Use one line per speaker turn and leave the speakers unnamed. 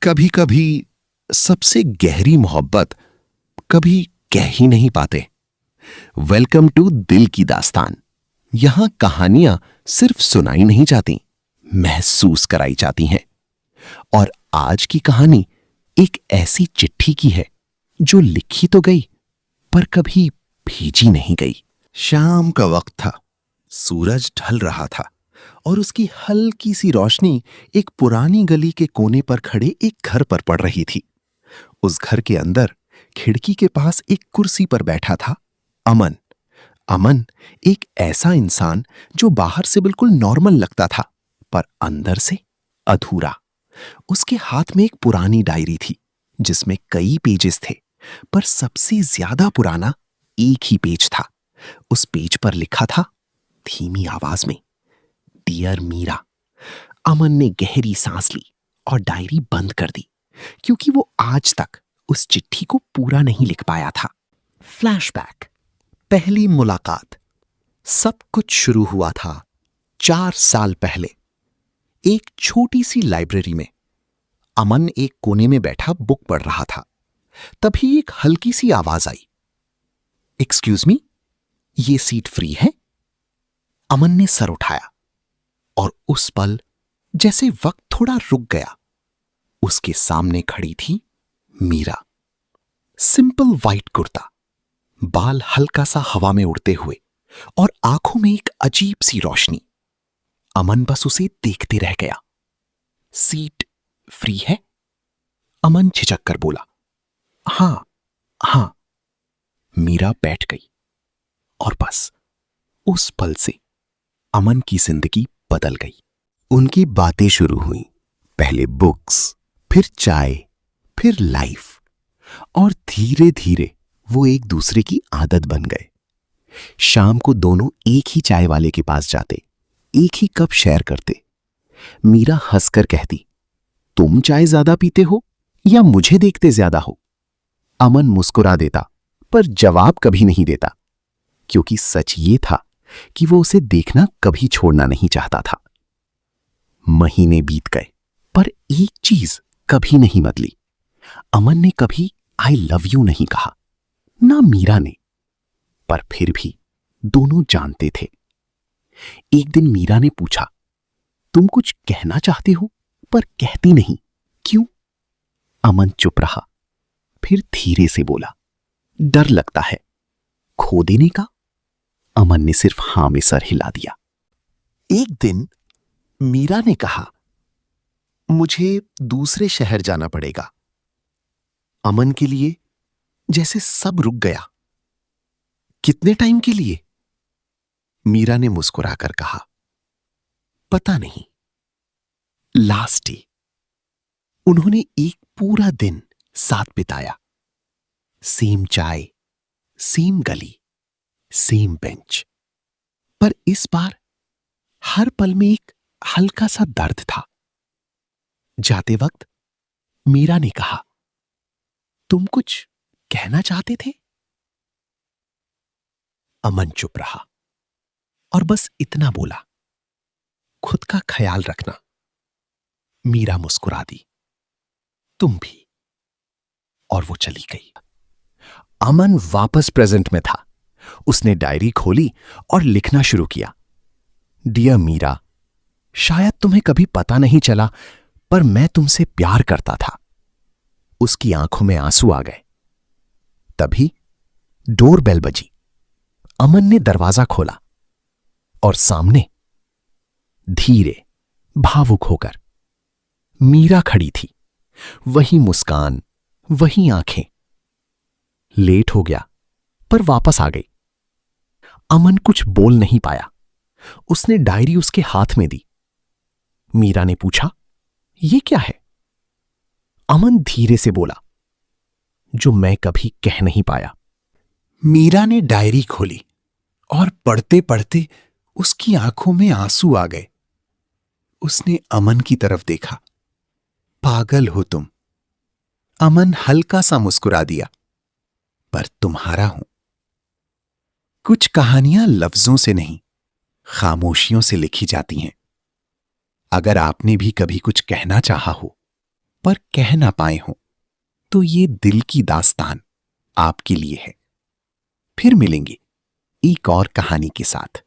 कभी कभी सबसे गहरी मोहब्बत कभी कह ही नहीं पाते। वेलकम टू दिल की दास्तान। यहां कहानियां सिर्फ सुनाई नहीं जाती, महसूस कराई जाती हैं। और आज की कहानी एक ऐसी चिट्ठी की है जो लिखी तो गई पर कभी भेजी नहीं गई। शाम का वक्त था, सूरज ढल रहा था और उसकी हल्की सी रोशनी एक पुरानी गली के कोने पर खड़े एक घर पर पड़ रही थी। उस घर के अंदर खिड़की के पास एक कुर्सी पर बैठा था अमन। अमन एक ऐसा इंसान जो बाहर से बिल्कुल नॉर्मल लगता था पर अंदर से अधूरा। उसके हाथ में एक पुरानी डायरी थी जिसमें कई पेजेस थे, पर सबसे ज्यादा पुराना एक ही पेज था। उस पेज पर लिखा था धीमी आवाज में, डियर मीरा। अमन ने गहरी सांस ली और डायरी बंद कर दी, क्योंकि वो आज तक उस चिट्ठी को पूरा नहीं लिख पाया था। फ्लैशबैक, पहली मुलाकात। सब कुछ शुरू हुआ था 4 साल पहले, एक छोटी सी लाइब्रेरी में। अमन एक कोने में बैठा बुक पढ़ रहा था। तभी एक हल्की सी आवाज आई, एक्सक्यूज मी, ये सीट फ्री है? अमन ने सर उठाया और उस पल जैसे वक्त थोड़ा रुक गया। उसके सामने खड़ी थी मीरा। सिंपल वाइट कुर्ता, बाल हल्का सा हवा में उड़ते हुए और आंखों में एक अजीब सी रोशनी। अमन बस उसे देखते रह गया। सीट फ्री है? अमन झिझक कर बोला, हां हां। मीरा बैठ गई और बस उस पल से अमन की जिंदगी बदल गई। उनकी बातें शुरू हुई, पहले बुक्स, फिर चाय, फिर लाइफ, और धीरे धीरे वो एक दूसरे की आदत बन गए। शाम को दोनों एक ही चाय वाले के पास जाते, एक ही कप शेयर करते। मीरा हंसकर कहती, तुम चाय ज्यादा पीते हो या मुझे देखते ज्यादा हो? अमन मुस्कुरा देता पर जवाब कभी नहीं देता, क्योंकि सच ये था कि वो उसे देखना कभी छोड़ना नहीं चाहता था। महीने बीत गए पर एक चीज कभी नहीं बदली। अमन ने कभी आई लव यू नहीं कहा, ना मीरा ने, पर फिर भी दोनों जानते थे। एक दिन मीरा ने पूछा, तुम कुछ कहना चाहते हो पर कहती नहीं, क्यों? अमन चुप रहा, फिर धीरे से बोला, डर लगता है। खो देने का? अमन ने सिर्फ हां में सर हिला दिया। एक दिन मीरा ने कहा, मुझे दूसरे शहर जाना पड़ेगा। अमन के लिए जैसे सब रुक गया। कितने टाइम के लिए? मीरा ने मुस्कुराकर कहा, पता नहीं। Last day. उन्होंने एक पूरा दिन साथ बिताया। सेम चाय, सेम गली, सेम बेंच। पर इस बार हर पल में एक हल्का सा दर्द था। जाते वक्त मीरा ने कहा, तुम कुछ कहना चाहते थे? अमन चुप रहा और बस इतना बोला, खुद का ख्याल रखना। मीरा मुस्कुरा दी, तुम भी। और वो चली गई। अमन वापस प्रेजेंट में था। उसने डायरी खोली और लिखना शुरू किया, डियर मीरा, शायद तुम्हें कभी पता नहीं चला पर मैं तुमसे प्यार करता था। उसकी आंखों में आंसू आ गए। तभी डोरबेल बजी। अमन ने दरवाजा खोला और सामने धीरे भावुक होकर मीरा खड़ी थी। वही मुस्कान, वही आंखें। लेट हो गया पर वापस आ गई। अमन कुछ बोल नहीं पाया। उसने डायरी उसके हाथ में दी। मीरा ने पूछा, ये क्या है? अमन धीरे से बोला, जो मैं कभी कह नहीं पाया। मीरा ने डायरी खोली और पढ़ते पढ़ते उसकी आंखों में आंसू आ गए। उसने अमन की तरफ देखा। पागल हो तुम। अमन हल्का सा मुस्कुरा दिया, पर तुम्हारा हूं। कुछ कहानियां लफ्जों से नहीं, खामोशियों से लिखी जाती हैं। अगर आपने भी कभी कुछ कहना चाहा हो पर कह ना पाए हों, तो ये दिल की दास्तान आपके लिए है। फिर मिलेंगे एक और कहानी के साथ।